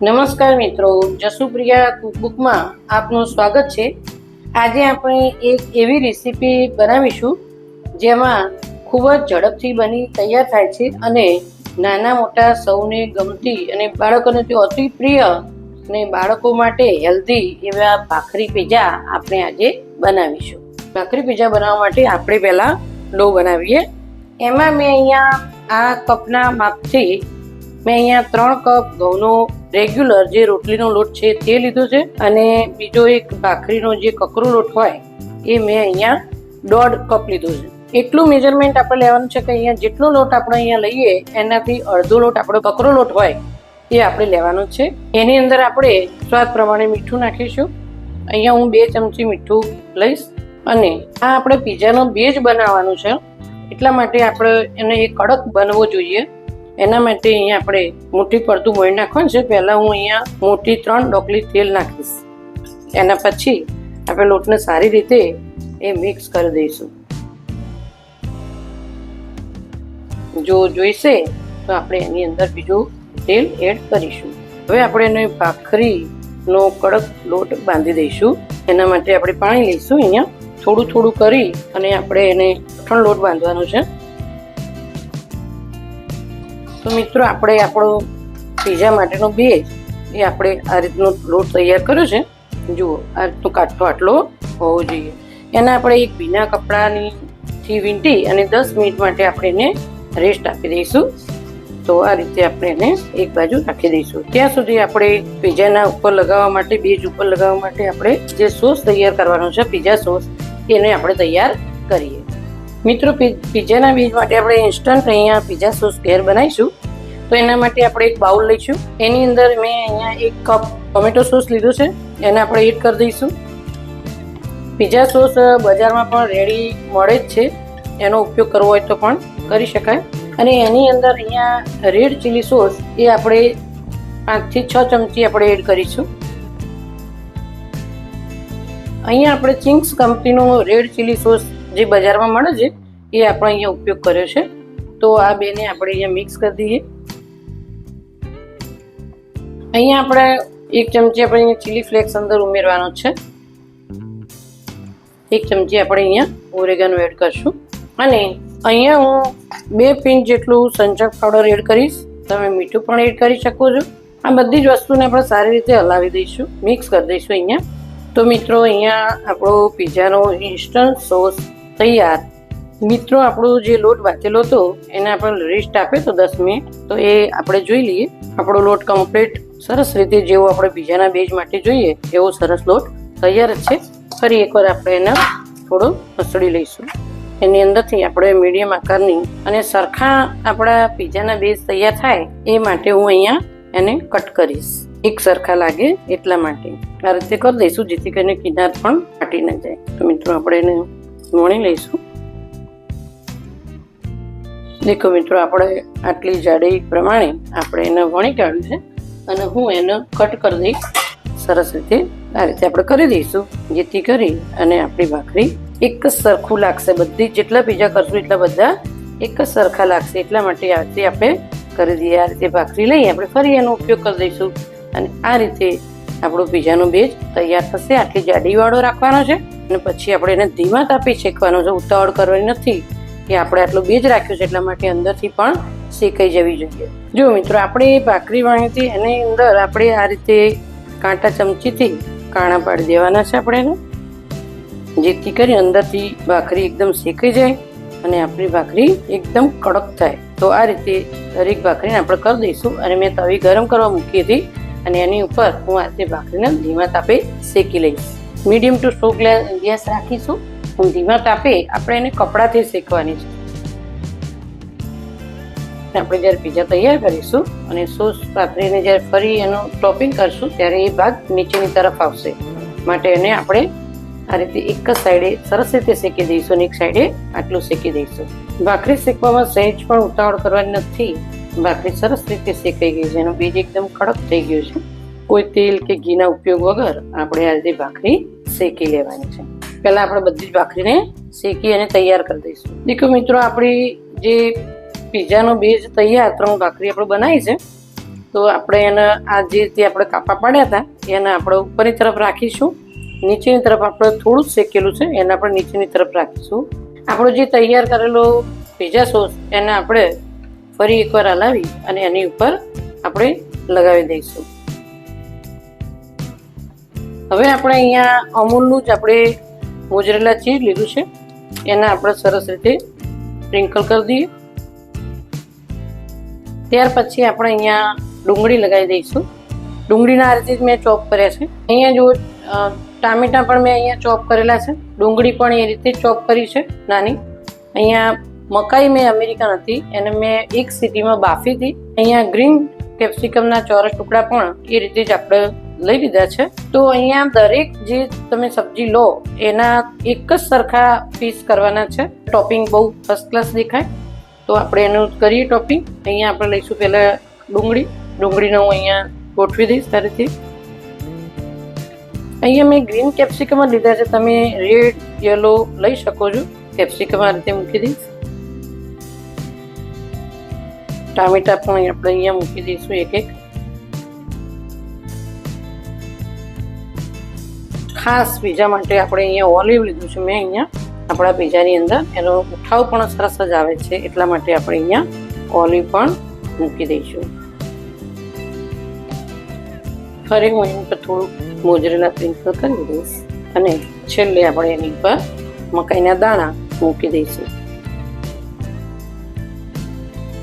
નમસ્કાર મિત્રો, જસુપ્રિયા કુકબુકમાં આપનું સ્વાગત છે। આજે આપણે એક એવી રેસીપી બનાવીશું જેમાં ખૂબ જ ઝડપથી બની તૈયાર થાય છે અને નાના મોટા સૌને ગમતી અને બાળકોને તે અતિ પ્રિય અને બાળકો માટે હેલ્ધી એવા ભાખરી પીઝા આપણે આજે બનાવીશું। ભાખરી પીઝા બનાવવા માટે આપણે પહેલા ડો બનાવીએ। એમાં મેં અહીંયા આ કપના માપથી મેં અહીંયા 3 કપ ઘઉંનો રેગ્યુલર જે રોટલીનો લોટ છે તે લીધો છે અને બીજો એક ભાખરીનો જે કકરો લોટ હોય એ મેં અહીંયા 1.5 કપ લીધો છે। એટલું મેજરમેન્ટ આપણે લેવાનું છે કે અહીંયા જેટલો લોટ આપણે અહીંયા લઈએ એનાથી અડધો લોટ આપણો કકરો લોટ હોય એ આપણે લેવાનો છે। એની અંદર આપણે સ્વાદ પ્રમાણે મીઠું નાખીશું। અહીંયા હું 2 ચમચી મીઠું લઈશ અને આ આપણે પીઝાનો બેઝ બનાવવાનો છે એટલા માટે આપણે એને એક કડક બનવો જોઈએ। એના માટે અહીંયા આપણે મોટી પડતું મોઈ નાખવાનું છે। પહેલાં હું અહીંયા મોટી 3 ડોકલી તેલ નાખીશ। એના પછી આપણે લોટને સારી રીતે એ મિક્સ કરી દઈશું। જો જોઈશે તો આપણે એની અંદર બીજું તેલ એડ કરીશું। હવે આપણે એને ભાખરીનો કડક લોટ બાંધી દઈશું। એના માટે આપણે પાણી લઈશું। અહીંયા થોડું થોડું કરી અને આપણે એને કઠણ લોટ બાંધવાનો છે। તો મિત્રો આપણે આપણો પીઝા માટેનો બેઝ એ આપણે આ રીતનો લોટ તૈયાર કર્યો છે। જુઓ આ રીતનો કાઠો આટલો હોવો જોઈએ। એના આપણે એક ભીના કપડાથી વીંટી અને 10 મિનિટ માટે આપણે એને રેસ્ટ આપી દઈશું। તો આ રીતે આપણે એને એક બાજુ રાખી દઈશું। ત્યાં સુધી આપણે પીઝાના ઉપર લગાવવા માટે બેઝ ઉપર લગાવવા માટે આપણે જે સોસ તૈયાર કરવાનો છે પીઝા સોસ એને આપણે તૈયાર કરીએ। મિત્રો પીઝાના બેઝ માટે આપણે ઇન્સ્ટન્ટ અહીંયા પીઝા સોસ ઘેર બનાવીશું। તો એના માટે આપણે એક બાઉલ લઈશું। એની અંદર મેં અહીંયા 1 કપ ટોમેટો સોસ લીધો છે એને આપણે એડ કરી દઈશું। પીઝા સોસ બજારમાં પણ રેડી મળે જ છે, એનો ઉપયોગ કરવો હોય તો પણ કરી શકાય। અને એની અંદર અહીંયા રેડ ચીલી સોસ એ આપણે 5 થી 6 ચમચી આપણે એડ કરીશું। અહીંયા આપણે ચિંગ્સ કંપનીનો રેડ ચીલી સોસ જે બજારમાં મળે છે એ આપણે અહીંયા ઉપયોગ કર્યો છે। તો આ બેને આપણે અહીંયા મિક્સ કરી દઈએ। અહીંયા આપણે 1 ચમચી આપણે અહીંયા ચીલી ફ્લેક્સ અંદર ઉમેરવાનો છે। 1 ચમચી આપણે અહીંયા ઓરેગાનો એડ કરશું અને અહીંયા હું 2 પિંચ જેટલું સંચળ પાવડર એડ કરીશ। તમે મીઠું પણ એડ કરી શકો છો। આ બધી જ વસ્તુને આપણે સારી રીતે હલાવી દઈશું, મિક્સ કરી દઈશું અહીંયા। તો મિત્રો અહીંયા આપણો પીઝાનો ઇન્સ્ટન્ટ સોસ તૈયાર। મિત્રો આપણો જે લોટ બાંધેલો હતો એને આપણે રેસ્ટ આપે તો 10 મિનિટ। તો એ આપણે જોઈ લઈએ। આપણો લોટ કમ્પ્લીટ સરસ રીતે જેવો આપણે પીઝાના બેઝ માટે જોઈએ એવો સરસ લોટ તૈયાર જ છે। ફરી એકવાર આપણે એને થોડો મસળી લઈશું। એની અંદરથી આપણે મીડિયમ આકારની અને સરખા આપણા પીઝાના બેઝ તૈયાર થાય એ માટે હું અહીંયા એને કટ કરીશ, એક સરખા લાગે એટલા માટે આ રીતે કરી દઈશું જેથી કરીને કિનાર પણ ફાટી ન જાય। તો મિત્રો આપણે એને વણી લઈશું। દેખો મિત્રો આપણે આટલી જાડી પ્રમાણે આપણે એને વણી કાઢ્યું છે અને હું એને કટ કરી દઈશ સરસ રીતે। આ રીતે આપણે કરી દઈશું જેથી કરી અને આપણી ભાખરી એક જ સરખું લાગશે। બધી જેટલા પીઝા કરશું એટલા બધા એક જ સરખા લાગશે એટલા માટે આ રીતે આપણે કરી દઈએ। આ રીતે ભાખરી લઈ આપણે ફરી એનો ઉપયોગ કરી દઈશું અને આ રીતે આપણો પીઝાનો બેઝ તૈયાર થશે। આટલી જાડીવાળો રાખવાનો છે અને પછી આપણે એને ધીમા તાપે શેકવાનો છે, ઉતાવળ કરવાની નથી કે આપણે આટલો બેઝ રાખ્યો છે એટલા માટે અંદરથી પણ શેકાઈ જવી જોઈએ। જો મિત્રો આપણે ભાખરી વણી હતી એની અંદર આપણે આ રીતે કાંટા ચમચીથી કાણા પાડી દેવાના છે આપણે એને, જેથી કરી અંદરથી ભાખરી એકદમ શેકાઈ જાય અને આપણી ભાખરી એકદમ કડક થાય। તો આ રીતે દરેક ભાખરીને આપણે કરી દઈશું અને મેં તવી ગરમ કરવા મૂકી હતી અને એની ઉપર હું આ રીતે ભાખરીને ધીમા તાપે શેકી લઈશ। મીડિયમ ટુ સ્લો ગેસ રાખીશું। હું ધીમા તાપે આપણે એને કપડાથી શેકવાની છે। આપણે જ્યારે પીઝા તૈયાર કરીશું અને સોસ પાથરીને જ્યારે ફરી એનું ટોપિંગ કરશું ત્યારે એ ભાગ નીચેની તરફ આવશે, માટે એને આપણે આ રીતે એક જ સાઈડે સરસ રીતે શેકી દઈશું અને એક સાઈડે આટલું શેકી દઈશું। ભાખરી શેકવામાં સહેજ પણ ઉતાવળ કરવાની નથી। ભાખરી સરસ રીતે શેકાઈ ગઈ છે, એનો બેઝ એકદમ કડક થઈ ગયો છે। કોઈ તેલ કે ઘીના ઉપયોગ વગર આપણે આ રીતે ભાખરી શેકી લેવાની છે। પહેલા આપણે બધી જ ભાખરીને શેકી અને તૈયાર કરી દઈશું। દેખો મિત્રો આપણી જે પીઝાનો બેઝ તૈયાર 3 ભાખરી આપણે બનાવી છે। તો આપણે એને આ જે રીતે આપણે કાપા પાડ્યા હતા એને આપણે ઉપરની તરફ રાખીશું, નીચેની તરફ આપણે થોડું જ શેકેલું છે એને આપણે નીચેની તરફ રાખીશું. આપણો જે તૈયાર કરેલો પિઝા સોસ એને આપણે ફરી એકવાર હલાવી અને એની ઉપર આપણે લગાવી દઈશું. હવે આપણે અહીંયા અમૂલનું જ આપણે મોઝરેલા ચીઝ લીધું છે એને આપણે સરસ રીતે સ્પ્રિંકલ કરી દઈએ. ત્યાર પછી આપણે અહીંયા ડુંગળી લગાવી દઈશું. ડુંગળીના આ રીતે મેં ચોપ કર્યા છે. અહીંયા જો ટામેટા પણ મેં અહીંયા ચોપ કરેલા છે, ડુંગળી પણ એ રીતે ચોપ કરી છે નાની. અહીંયા મકાઈ મેં અમેરિકન હતી એને મેં એક સીટીમાં બાફી હતી. અહીંયા ગ્રીન કેપ્સિકમના ચોરસ ટુકડા પણ એ રીતે જ આપણે લઈ લીધા છે. તો અહીંયા દરેક જે તમે સબ્જી લો એના એક જ સરખા પીસ કરવાના છે. ટોપિંગ બહુ ફર્સ્ટ ક્લાસ દેખાય તો આપણે એનું કરીએ ટોપિંગ. અહીંયા આપણે લઈશું પહેલાં ડુંગળીને હું અહીંયા ગોઠવી દઈશ આ રીતે. અહીંયા મેં ગ્રીન કેપ્સિકમ જ લીધા છે, તમે રેડ યલો લઈ શકો છો. કેપ્સિકમ આ રીતે મૂકી દઈશ. ટામેટા પણ આપણે અહીંયા મૂકી દઈશું એક એક. ખાસ પીઝા માટે આપણે અહીંયા ઓલિવ લીધું છે મેં અહીંયા આપણા પીઝાની અંદર. એનો ઉઠાવ પણ સરસ જ આવે છે એટલા માટે આપણે અહીંયા ઓલિવ પણ મૂકી દઈશું. ફરી હું એની પર થોડુંક મોઝરેલા સ્પ્રિંકલ કરી દઈશ અને છેલ્લે આપણે એની પર મકાઈના દાણા મૂકી દઈશું.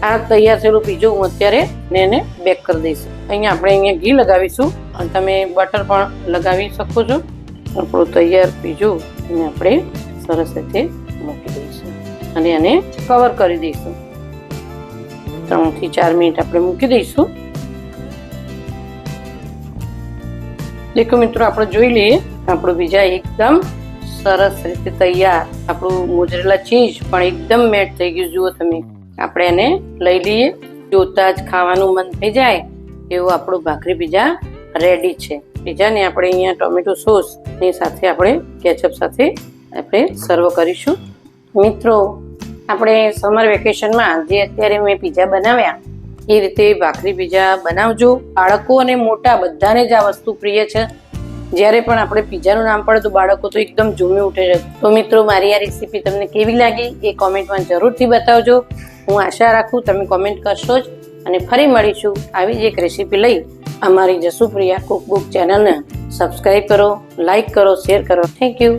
આ તૈયાર થયેલું પીઝો હું અત્યારે એને બેક કરી દઈશું. અહીંયા ઘી લગાવીશું અને તમે બટર પણ લગાવી શકો છો. આપણું તૈયાર પીઝો એને આપણે સરસ રીતે મૂકી દઈશું અને એને કવર કરી દઈશું. 3 થી 4 મિનિટ આપણે મૂકી દઈશું. દેખો મિત્રો, આપણે જોઈ લઈએ આપણું પીઝા એકદમ સરસ રીતે તૈયાર. આપણું મોઝરેલા ચીઝ પણ એકદમ મેટ થઈ ગયું. જુઓ તમે, આપણે એને લઈ લઈએ. જોતા જ ખાવાનું મન થઈ જાય એવું આપણું ભાખરી પીઝા રેડી છે. પીઝાને આપણે અહીંયા ટોમેટો સોસની સાથે આપણે કેચઅપ સાથે આપણે સર્વ કરીશું. મિત્રો, આપણે સમર વેકેશનમાં જે અત્યારે મેં પીઝા બનાવ્યા એ રીતે ભાખરી પીઝા બનાવજો. બાળકો અને મોટા બધાને જ આ વસ્તુ પ્રિય છે. જ્યારે પણ આપણે પીઝાનું નામ પડે તો બાળકો તો એકદમ ઝૂમી ઉઠે છે. તો મિત્રો, મારી આ રેસીપી તમને કેવી લાગી એ કોમેન્ટમાં જરૂરથી બતાવજો. હું આશા રાખું તમે કોમેન્ટ કરશો જ. અને ફરી મળીશું આવી જ એક રેસીપી લઈ. અમારી જસુપ્રિયા કુકબુક ચેનલને સબસ્ક્રાઈબ કરો, લાઈક કરો, શેર કરો. Thank you.